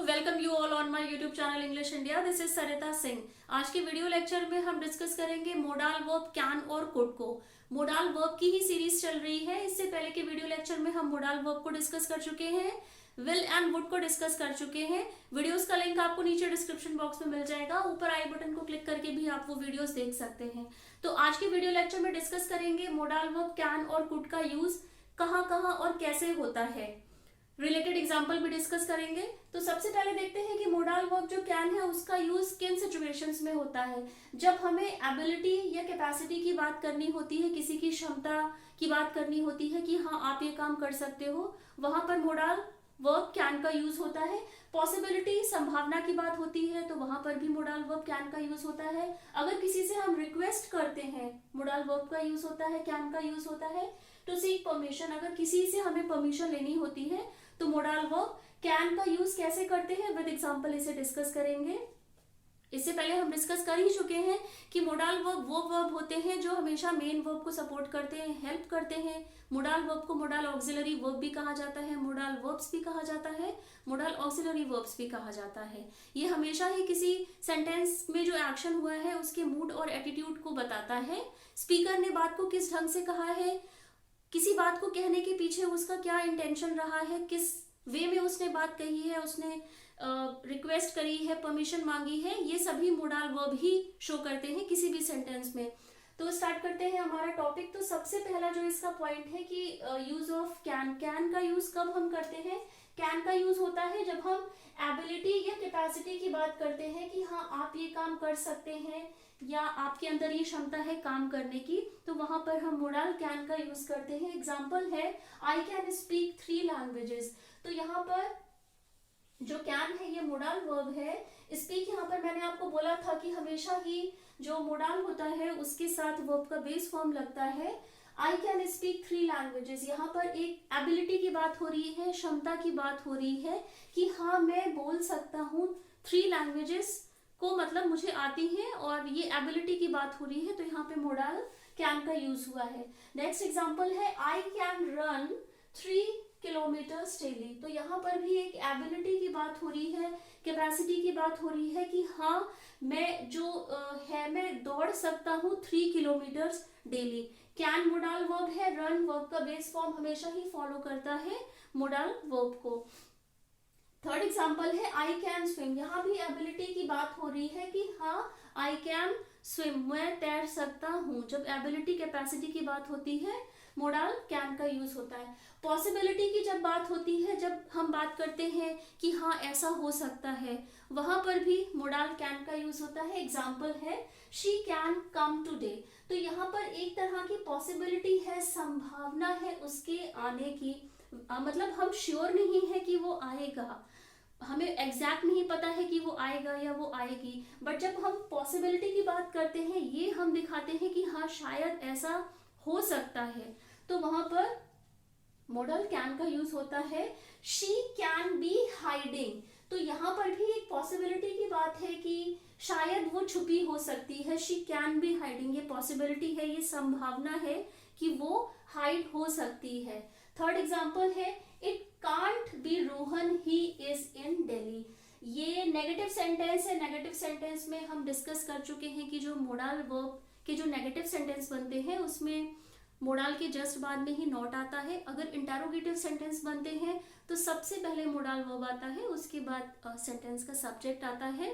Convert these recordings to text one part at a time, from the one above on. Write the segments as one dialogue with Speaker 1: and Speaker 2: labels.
Speaker 1: Welcome you all on my YouTube channel English India. This is Sarita Singh. आज के video lecture में हम discuss करेंगे मोडाल वर्ब कैन और कुड को। मोडाल वर्ब की ही सीरीज चल रही है। इससे पहले के वीडियो लेक्चर में हम मोडाल वर्ब को डिस्कस कर चुके हैं, विल एंड वुड को डिस्कस कर चुके हैं। वीडियोस का लिंक आपको नीचे डिस्क्रिप्शन बॉक्स में मिल जाएगा। ऊपर आई बटन को क्लिक करके भी आप वो वीडियोस देख सकते हैं। तो आज के वीडियो लेक्चर में डिस्कस करेंगे मोडाल वर्ब कैन और कुड का यूज कहाँ कहाँ और कैसे होता है। रिलेटेड एग्जाम्पल भी डिस्कस करेंगे। तो सबसे पहले देखते हैं कि मोडाल वर्ब जो कैन है उसका यूज किन सिचुएशंस में होता है। जब हमें एबिलिटी या कैपेसिटी की बात करनी होती है, किसी की क्षमता की बात करनी होती है कि हाँ आप ये काम कर सकते हो, वहां पर मोडाल वर्ब कैन का यूज होता है। पॉसिबिलिटी संभावना की बात होती है तो वहां पर भी मोडाल वर्ब कैन का यूज होता है। अगर किसी से हम रिक्वेस्ट करते हैं मोडाल वर्ब का यूज होता है, कैन का यूज होता है। टू सीक परमिशन, अगर किसी से हमें परमिशन लेनी होती है तो मोडाल वर्ब कैन का यूज कैसे करते हैं, विद एग्जांपल इसे डिस्कस करेंगे। इससे पहले हम डिस्कस कर ही चुके हैं कि मोडाल वर्ब वो वर्ब होते हैं जो हमेशा मेन वर्ब को सपोर्ट करते हैं, हेल्प करते हैं। मोडाल वर्ब को मोडाल ऑक्सिलरी वर्ब भी कहा जाता है, मोडाल वर्ब्स भी कहा जाता है, मोडाल ऑक्सिलरी वर्ब्स भी कहा जाता है। ये हमेशा ही किसी सेंटेंस में जो एक्शन हुआ है उसके मूड और एटीट्यूड को बताता है। स्पीकर ने बात को किस ढंग से कहा है, किसी बात को कहने के पीछे उसका क्या इंटेंशन रहा है, किस वे में उसने बात कही है, उसने रिक्वेस्ट करी है, परमिशन मांगी है, ये सभी मोडाल वर्ब ही शो करते हैं किसी भी सेंटेंस में। तो स्टार्ट करते हैं हमारा टॉपिक। तो सबसे पहला जो इसका पॉइंट है कि यूज ऑफ कैन। कैन का यूज कब हम करते हैं? कैन का यूज होता है जब हम एबिलिटी या कैपेसिटी की बात करते हैं कि हाँ आप ये काम कर सकते हैं या आपके अंदर ये क्षमता है काम करने की, तो वहां पर हम मोडाल कैन का यूज करते हैं। एग्जाम्पल है आई कैन स्पीक 3 लैंग्वेजेस। तो यहाँ पर जो कैन है ये मोडाल वर्ब है। स्पीक यहाँ पर मैंने आपको बोला था कि हमेशा ही जो मोडाल होता है उसके साथ वर्ब का बेस फॉर्म लगता है। आई कैन स्पीक 3 लैंग्वेजेस, यहाँ पर एक एबिलिटी की बात हो रही है, क्षमता की बात हो रही है कि हाँ मैं बोल सकता हूँ 3 लैंग्वेजेस को, मतलब मुझे आती है, और ये एबिलिटी की बात हो रही है। तो यहाँ पे मोडाल कैन का यूज हुआ है। नेक्स्ट एग्जांपल है I can run 3 kilometres daily. तो यहाँ पर भी एक एबिलिटी की बात हो रही है, कैपेसिटी की बात हो रही है कि हाँ मैं जो मैं दौड़ सकता हूँ 3 kilometres daily. Can modal verb है, रन वर्ब का बेस फॉर्म हमेशा ही फॉलो करता है मोडाल वर्ब को। थर्ड एग्जाम्पल है आई कैन स्विम। यहाँ भी एबिलिटी की बात हो रही है कि हाँ आई कैन स्विम, मैं तैर सकता हूँ। जब एबिलिटी कैपेसिटी की बात होती है मोडाल कैन का यूज होता है। पॉसिबिलिटी की जब बात होती है, जब हम बात करते हैं कि हाँ ऐसा हो सकता है, वहां पर भी मोडाल कैन का यूज होता है। एग्जाम्पल है शी कैन कम टुडे। तो यहाँ पर एक तरह की पॉसिबिलिटी है, संभावना है उसके आने की, मतलब हम श्योर नहीं है कि वो आएगा, हमें एग्जैक्ट नहीं पता है कि वो आएगा या वो आएगी, बट जब हम पॉसिबिलिटी की बात करते हैं ये हम दिखाते हैं कि हाँ शायद ऐसा हो सकता है, तो वहां पर मोडल कैन का यूज होता है। She can be hiding. तो यहाँ पर भी एक पॉसिबिलिटी की बात है कि शायद वो छुपी हो सकती है। शी कैन बी हाइडिंग, ये पॉसिबिलिटी है, ये संभावना है कि वो हाइड हो सकती है। थर्ड एग्जाम्पल है it can't be Rohan, he is in Delhi. ये नेगेटिव सेंटेंस है। नेगेटिव सेंटेंस में हम डिस्कस कर चुके हैं कि जो मोडाल वर्ब के जो नेगेटिव सेंटेंस बनते हैं उसमें मोडाल के जस्ट बाद में ही नॉट आता है। अगर इंटेरोगेटिव सेंटेंस बनते हैं तो सबसे पहले मोडाल वर्ब आता है, उसके बाद सेंटेंस का सब्जेक्ट आता है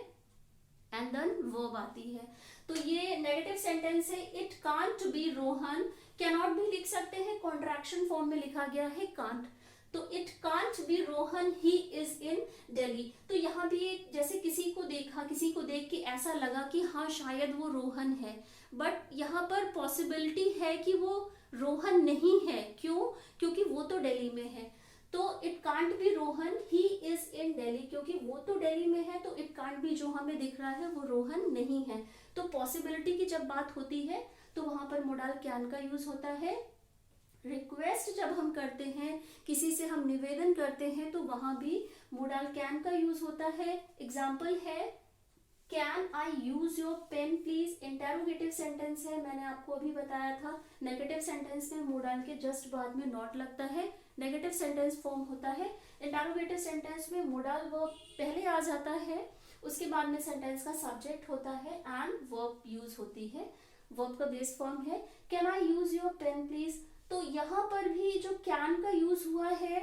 Speaker 1: एंड देन वर्ब आती है। तो ये नेगेटिव सेंटेंस है it can't be Rohan, cannot भी लिख सकते हैं, कॉन्ट्रैक्शन फॉर्म में लिखा गया है कांट। तो it can't be Rohan, he is in Delhi. तो यहाँ भी जैसे किसी को देखा, किसी को देख के ऐसा लगा कि हाँ शायद वो रोहन है, बट यहाँ पर पॉसिबिलिटी है कि वो रोहन नहीं है। क्यों? क्योंकि वो तो दिल्ली में है। तो it can't be Rohan, he is in Delhi, क्योंकि वो तो दिल्ली में है तो इट कांट बी जो हमें दिख रहा है वो रोहन नहीं है। तो पॉसिबिलिटी की जब बात होती है तो वहां पर मोडाल कैन का यूज होता है। रिक्वेस्ट जब हम करते हैं, किसी से हम निवेदन करते हैं, तो वहां भी मोडाल कैन का यूज होता है। एग्जाम्पल है can I use your pen please. Interrogative sentence है, मैंने आपको अभी बताया था। नेगेटिव सेंटेंस में मोडाल के जस्ट बाद में नॉट लगता है, नेगेटिव सेंटेंस फॉर्म होता है। इंटरोगेटिव सेंटेंस में मोडाल वर्ब पहले आ जाता है, उसके बाद में सेंटेंस का सब्जेक्ट होता है एंड वर्ब यूज होती है। वर्ब का बेस फॉर्म है can I use your pen please. तो यहाँ पर भी जो कैन का यूज हुआ है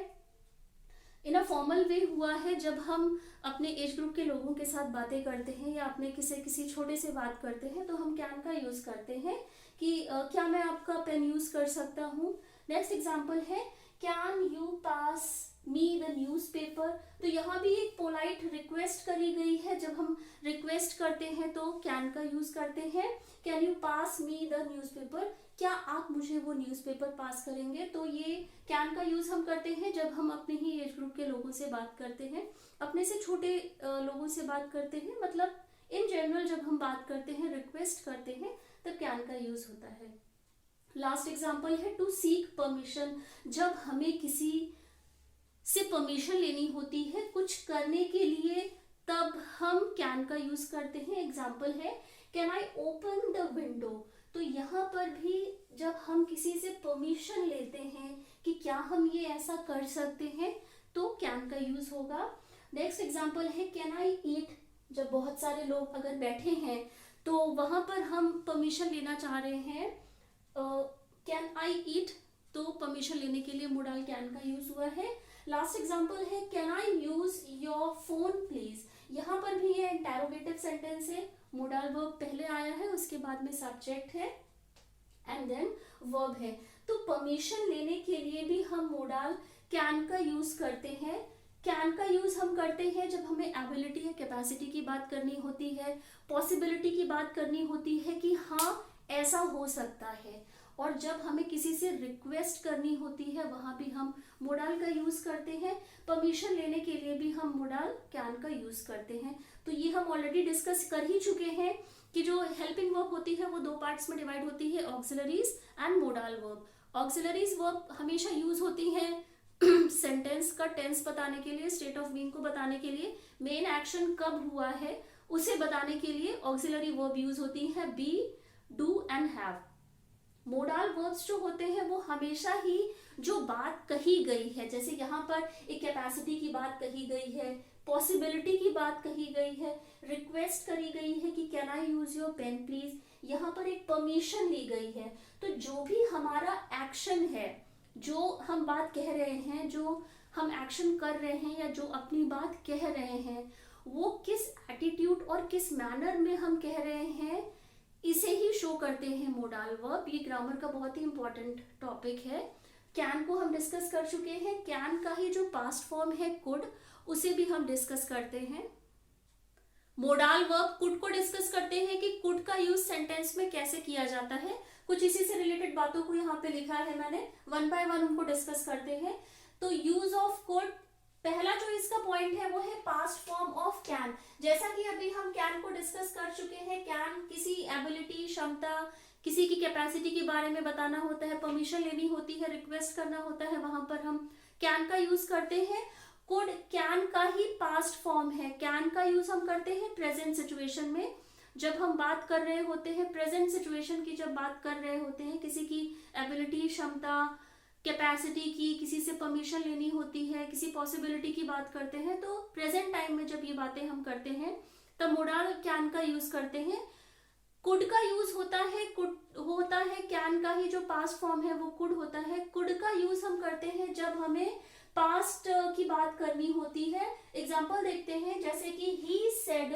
Speaker 1: इन अ फॉर्मल वे हुआ है, जब हम अपने एज ग्रुप के लोगों के साथ बातें करते हैं या अपने किसी छोटे से बात करते हैं तो हम कैन का यूज करते हैं कि क्या मैं आपका पेन यूज कर सकता हूँ। नेक्स्ट एग्जाम्पल है can you pass me the newspaper. तो यहाँ भी एक पोलाइट रिक्वेस्ट करी गई है, जब हम रिक्वेस्ट करते हैं तो कैन का यूज करते हैं। Can you pass me the newspaper, क्या आप मुझे वो न्यूज़पेपर पास करेंगे। तो ये कैन का यूज हम करते हैं जब हम अपने ही एज ग्रुप के लोगों से बात करते हैं, अपने से छोटे लोगों से बात करते हैं, मतलब इन जनरल जब हम बात करते हैं, रिक्वेस्ट करते हैं, तब कैन का यूज होता है। लास्ट एग्जाम्पल है टू सीक परमिशन। जब हमें किसी से परमिशन लेनी होती है कुछ करने के लिए, तब हम कैन का यूज करते हैं। एग्जाम्पल है can I open the window. तो यहाँ पर भी जब हम किसी से परमिशन लेते हैं कि क्या हम ये ऐसा कर सकते हैं, तो कैन का यूज होगा। नेक्स्ट एग्जाम्पल है कैन आई ईट। जब बहुत सारे लोग अगर बैठे हैं तो वहां पर हम परमिशन लेना चाह रहे हैं कैन आई ईट, तो परमिशन लेने के लिए मोडाल कैन का यूज हुआ है। लास्ट एग्जाम्पल है can I use your phone please. यहाँ पर भी ये इंटरोगेटिव सेंटेंस है, मोडाल वर्ब पहले आया है, उसके बाद में सब्जेक्ट है एंड देन वर्ब है। तो परमिशन लेने के लिए भी हम मोडाल कैन का यूज करते हैं। कैन का यूज हम करते हैं जब हमें एबिलिटी या कैपेसिटी की बात करनी होती है, पॉसिबिलिटी की बात करनी होती है कि हाँ ऐसा हो सकता है, और जब हमें किसी से रिक्वेस्ट करनी होती है वहां भी हम मोडाल का यूज करते हैं। परमिशन लेने के लिए भी हम मोडाल कैन का यूज करते हैं। तो ये हम ऑलरेडी डिस्कस कर ही चुके हैं कि जो हेल्पिंग वर्ब होती है वो दो पार्ट्स में डिवाइड होती है, auxiliaries and modal verb. Auxiliaries verb हमेशा यूज होती है सेंटेंस का टेंस बताने के लिए, स्टेट ऑफ बीइंग को बताने के लिए, मेन एक्शन कब हुआ है उसे बताने के लिए ऑक्सिलरी वर्ब यूज होती है, be, do and have. Modal verbs जो होते हैं वो हमेशा ही जो बात कही गई है, जैसे यहाँ पर एक कैपेसिटी की बात कही गई है, पॉसिबिलिटी की बात कही गई है, रिक्वेस्ट करी गई है कि can I use your pen please, यहाँ पर एक परमिशन ली गई है। तो जो भी हमारा एक्शन है, जो हम बात कह रहे हैं, जो हम एक्शन कर रहे हैं या जो अपनी बात कह रहे हैं, वो किस एटीट्यूड और किस मैनर में हम कह रहे हैं, इसे ही शो करते हैं मोडाल वर्ब। ये ग्रामर का बहुत ही इंपॉर्टेंट टॉपिक है। कैन को हम डिस्कस कर चुके हैं, कैन का ही जो पास्ट फॉर्म है कुड, उसे भी हम डिस्कस करते हैं। मोडाल वर्ब कुड को डिस्कस करते हैं कि कुड का यूज सेंटेंस में कैसे किया जाता है। कुछ इसी से रिलेटेड बातों को यहाँ पे लिखा है मैंने, वन बाय वन उनको डिस्कस करते हैं। तो यूज ऑफ कुड, पहला जो इसका पॉइंट है वो है पास्ट फॉर्म ऑफ कैन। जैसा कि अभी हम कैन को डिस्कस कर चुके हैं, कैन किसी एबिलिटी, क्षमता, किसी की कैपेसिटी के बारे में बताना होता है, परमिशन लेनी होती है, रिक्वेस्ट करना होता है, वहां पर हम कैन का यूज करते हैं। कुड कैन का ही पास्ट फॉर्म है। कैन का यूज हम करते हैं प्रेजेंट सिचुएशन में, जब हम बात कर रहे होते हैं, प्रेजेंट सिचुएशन की जब बात कर रहे होते हैं, किसी की एबिलिटी, क्षमता, कैपेसिटी की, किसी से परमिशन लेनी होती है, किसी पॉसिबिलिटी की बात करते हैं, तो प्रेजेंट टाइम में जब ये बातें हम करते हैं तब मोडाल कैन का यूज करते हैं। कुड का यूज होता है, कुड होता है कैन का ही जो पास्ट फॉर्म है वो कुड होता है। कुड का यूज हम करते हैं जब हमें पास्ट की बात करनी होती है। एग्जाम्पल देखते हैं, जैसे कि ही सेड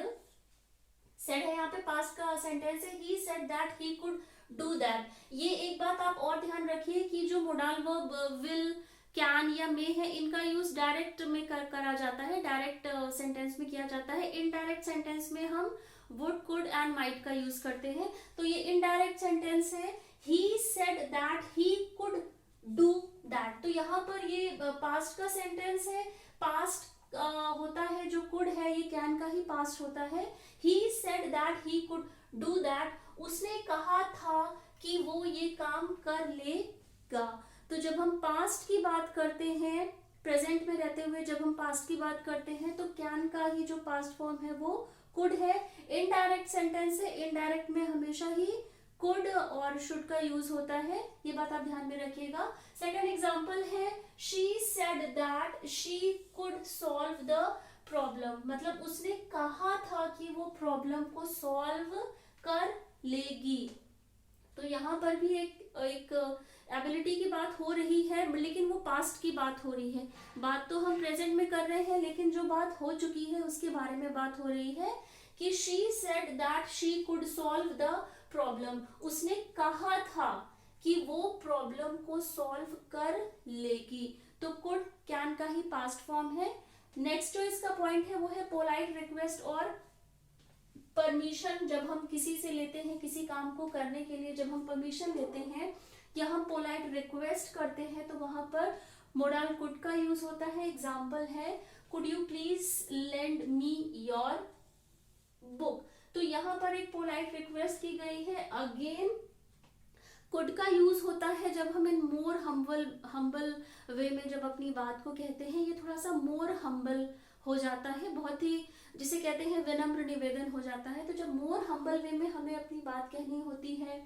Speaker 1: है, यहाँ पे पास्ट का सेंटेंस है, he said that he could do that. ये एक बात आप और ध्यान रखिए कि जो मोडाल वर्ब विल, कैन या मे है, इनका यूज डायरेक्ट में करा जाता है, डायरेक्ट सेंटेंस में किया जाता है। इनडायरेक्ट सेंटेंस में हम वुड, कुड एंड माइट का यूज करते हैं। तो ये इनडायरेक्ट सेंटेंस है, he said that he could do that. तो यहाँ पर ये पास्ट का सेंटेंस है, पास्ट होता है, जो कुड है ये कैन का ही पास्ट होता है। He said that he could do that, उसने कहा था कि वो ये काम कर लेगा। तो जब हम पास्ट की बात करते हैं, प्रेजेंट में रहते हुए जब हम पास्ट की बात करते हैं, तो कैन का ही जो पास्ट फॉर्म है वो कुड है। इनडायरेक्ट सेंटेंस है, इनडायरेक्ट में हमेशा ही कुड और शुड का यूज होता है, ये बात आप ध्यान में रखिएगा। सेकंड एग्जांपल है she said that she could solve the problem, मतलब उसने कहा था कि वो प्रॉब्लम को सॉल्व कर लेगी। तो यहाँ पर भी एक एबिलिटी की बात हो रही है, लेकिन वो पास्ट की बात हो रही है। बात तो हम प्रेजेंट में कर रहे हैं, लेकिन जो बात हो चुकी है उसके बारे में बात हो रही है कि she said that she could solve the problem, उसने कहा था कि वो प्रॉब्लम को सॉल्व कर लेगी। तो कुड कैन का ही पास्ट फॉर्म है। नेक्स्ट जो इसका पॉइंट है वो है पोलाइट रिक्वेस्ट और परमिशन। जब हम किसी से लेते हैं, किसी काम को करने के लिए जब हम परमिशन लेते हैं या हम पोलाइट रिक्वेस्ट करते हैं, तो वहां पर मोडाल कुड का यूज होता है। एग्जाम्पल है could you please lend me your book. तो यहाँ पर एक पोलाइट रिक्वेस्ट की गई है। अगेन कुड का यूज होता है जब हम इन मोर हम्बल वे में जब अपनी बात को कहते हैं, ये थोड़ा सा मोर हम्बल हो जाता है, बहुत ही जिसे कहते हैं विनम्र निवेदन हो जाता है। तो जब मोर हम्बल वे में हमें अपनी बात कहनी होती है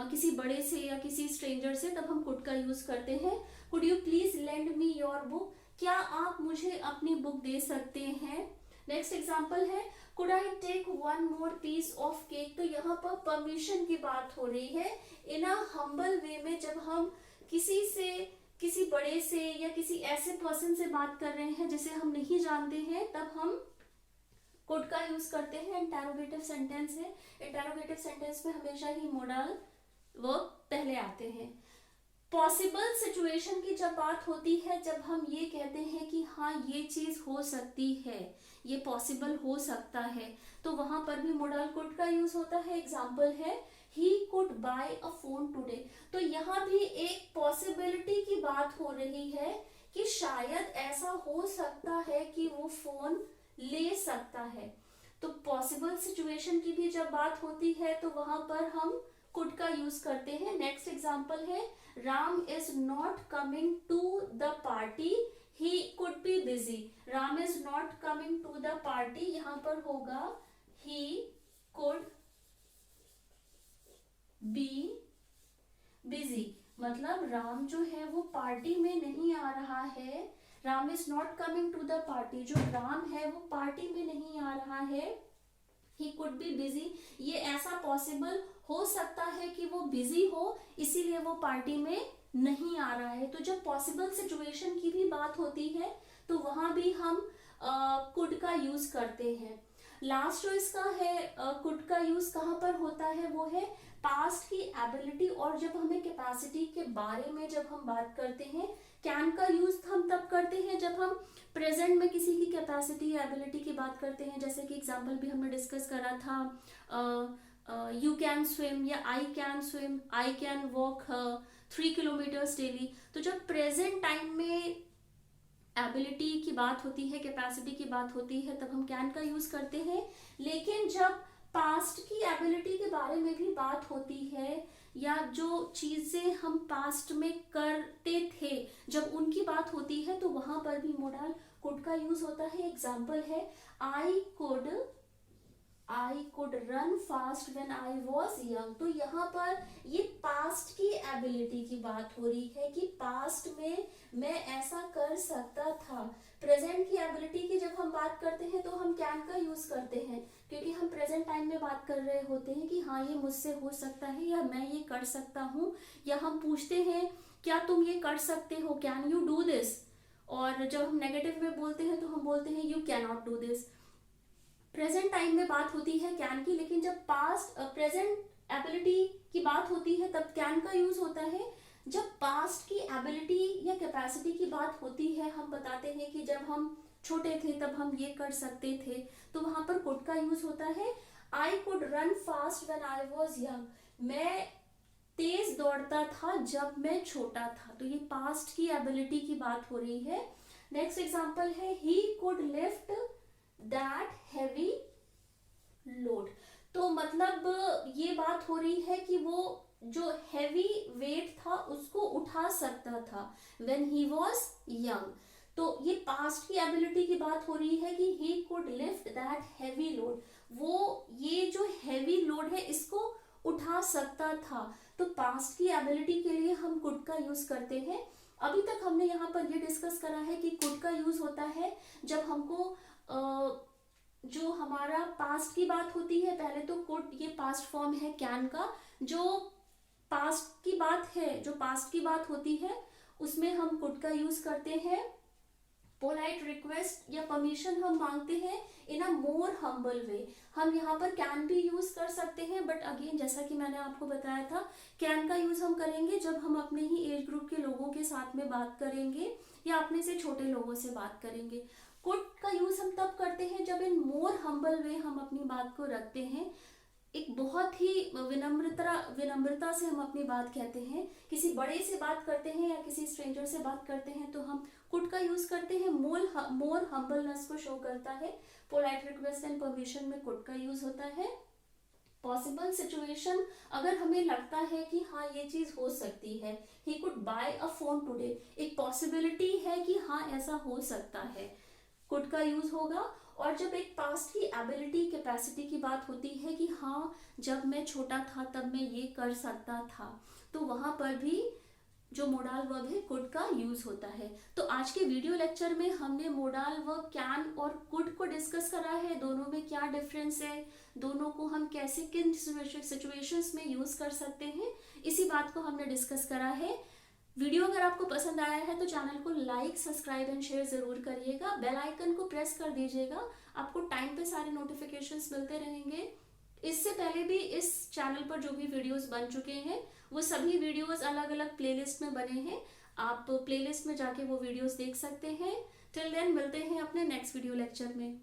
Speaker 1: किसी बड़े से या किसी स्ट्रेंजर से, तब हम कुड का यूज करते हैं। Could you please lend me your book, क्या आप मुझे अपनी बुक दे सकते हैं। नेक्स्ट एग्जाम्पल है could I take one more piece of cake. तो यहाँ पर परमिशन की बात हो रही है इन अ हम्बल वे में। जब हम किसी बड़े से या किसी ऐसे पर्सन से बात कर रहे हैं जिसे हम नहीं जानते हैं, तब हम कुड का यूज करते हैं। इंटेरोगेटिव सेंटेंस है, इंटेरोगेटिव सेंटेंस में हमेशा ही मोडाल वर्ब पहले आते हैं। पॉसिबल सिचुएशन की जब बात होती है, जब हम ये कहते हैं कि हाँ ये चीज हो सकती है, ये पॉसिबल हो सकता है, तो वहां पर भी मोडाल कुड का यूज होता है। एग्जाम्पल है he could bye a phone today. तो यहाँ भी एक पॉसिबिलिटी की बात हो रही है कि शायद ऐसा हो सकता है कि वो फोन ले सकता है। तो पॉसिबल सिचुएशन की भी जब बात होती है तो वहां पर हम कुड का यूज करते हैं। नेक्स्ट एग्जाम्पल है Ram is not coming to the party, he could be busy. Ram is not coming to the party, यहां पर होगा ही कुड बी बिजी, मतलब राम जो है वो पार्टी में नहीं आ रहा है। Ram is not coming to the party, जो राम है वो पार्टी में नहीं आ रहा है। ही कुड बी बिजी, ये ऐसा पॉसिबल हो सकता है कि वो बिजी हो, इसीलिए वो पार्टी में नहीं आ रहा है। तो जब पॉसिबल सिचुएशन की भी बात होती है तो वहां भी हम कुड का यूज करते हैं। लास्ट जो इसका है कुड का यूज कहाँ पर होता है वो है पास्ट की एबिलिटी और जब हमें कैपेसिटी के बारे में जब हम बात करते हैं। कैन का यूज हम तब करते हैं जब हम प्रेजेंट में किसी की कैपेसिटी या एबिलिटी की बात करते हैं। जैसे कि एग्जांपल भी हमने डिस्कस करा था यू कैन स्विम या I can swim, I can walk 3 kilometres daily. तो जब प्रेजेंट टाइम में एबिलिटी की बात होती है, कैपेसिटी की बात होती है, तब हम कैन का यूज करते हैं। लेकिन जब पास्ट की एबिलिटी के बारे में भी बात होती है या जो चीजें हम पास्ट में करते थे जब उनकी बात होती है, तो वहां पर भी मोडाल कुड का यूज होता है। एग्जाम्पल है I could run fast when I was young. तो यहाँ पर ये पास्ट की एबिलिटी की बात हो रही है कि पास्ट में मैं ऐसा कर सकता था। प्रेजेंट की एबिलिटी की जब हम बात करते हैं तो हम कैन का यूज करते हैं, क्योंकि हम प्रेजेंट टाइम में बात कर रहे होते हैं कि हाँ ये मुझसे हो सकता है या मैं ये कर सकता हूँ, या हम पूछते हैं क्या तुम ये कर सकते हो, कैन यू डू दिस। और जब हम नेगेटिव में बोलते हैं तो हम बोलते हैं you can not do this. Present time में बात होती है कैन की, लेकिन जब पास्ट प्रेजेंट एबिलिटी की बात होती है तब कैन का यूज होता है। जब पास्ट की एबिलिटी या कैपेसिटी की बात होती है, हम बताते हैं कि जब हम छोटे थे तब हम ये कर सकते थे, तो वहां पर कुड का यूज होता है। I could run fast when I was young, मैं तेज दौड़ता था जब मैं छोटा था। तो ये पास्ट की एबिलिटी की बात हो रही है। नेक्स्ट एग्जाम्पल है he could lift that heavy load. तो मतलब ये बात हो रही है कि वो जो हैवी वेट था उसको उठा सकता था व्हेन ही वाज यंग। तो ये पास्ट की एबिलिटी की बात हो रही है कि he could lift that heavy load, वो ये जो हैवी लोड है इसको उठा सकता था। तो पास्ट की एबिलिटी के लिए हम कुड का यूज करते हैं। अभी तक हमने यहाँ पर ये डिस्कस करा है कि कुड का यूज होता है जब हमको जो हमारा पास्ट की बात होती है। पहले तो कुड ये पास्ट फॉर्म है कैन का। जो पास्ट की बात है, जो पास्ट की बात होती है उसमें हम कुड का यूज करते हैं। पोलाइट रिक्वेस्ट या परमिशन हम मांगते हैं इन अ मोर हम्बल वे। हम यहाँ पर कैन भी यूज कर सकते हैं, बट अगेन जैसा कि मैंने आपको बताया था, कैन का यूज हम करेंगे जब हम अपने ही एज ग्रुप के लोगों के साथ में बात करेंगे या अपने से छोटे लोगों से बात करेंगे। कुड का यूज हम तब करते हैं जब इन मोर हम्बल वे हम अपनी बात को रखते हैं। एक बहुत ही विनम्रता से हम अपनी बात कहते हैं। किसी बड़े से बात करते हैं या किसी स्ट्रेंजर से बात करते हैं तो हम कुड का यूज करते हैं। मोर हम्बलनेस को शो करता है। पोलाइट रिक्वेस्ट एंड परमिशन में कुड का यूज होता है। पॉसिबल सिचुएशन, अगर हमें लगता है कि हाँ ये चीज हो सकती है, he could bye a phone today, एक पॉसिबिलिटी है कि हाँ ऐसा हो सकता है, कुड का यूज होगा। और जब एक पास्ट की एबिलिटी कैपेसिटी की बात होती है कि हाँ जब मैं छोटा था तब मैं ये कर सकता था, तो वहां पर भी जो मोडाल वर्ब है कुड का यूज होता है। तो आज के वीडियो लेक्चर में हमने मोडाल वर्ब कैन और कुड को डिस्कस करा है। दोनों में क्या डिफरेंस है, दोनों को हम कैसे किन सिचुएशंस में यूज कर सकते हैं, इसी बात को हमने डिस्कस करा है। वीडियो अगर आपको पसंद आया है तो चैनल को लाइक, सब्सक्राइब एंड शेयर जरूर करिएगा। बेल आइकन को प्रेस कर दीजिएगा, आपको टाइम पे सारे नोटिफिकेशंस मिलते रहेंगे। इससे पहले भी इस चैनल पर जो भी वीडियोस बन चुके हैं वो सभी वीडियोस अलग अलग प्लेलिस्ट में बने हैं, आप प्लेलिस्ट में जाके वो वीडियोस देख सकते हैं। टिल देन मिलते हैं अपने नेक्स्ट वीडियो लेक्चर में।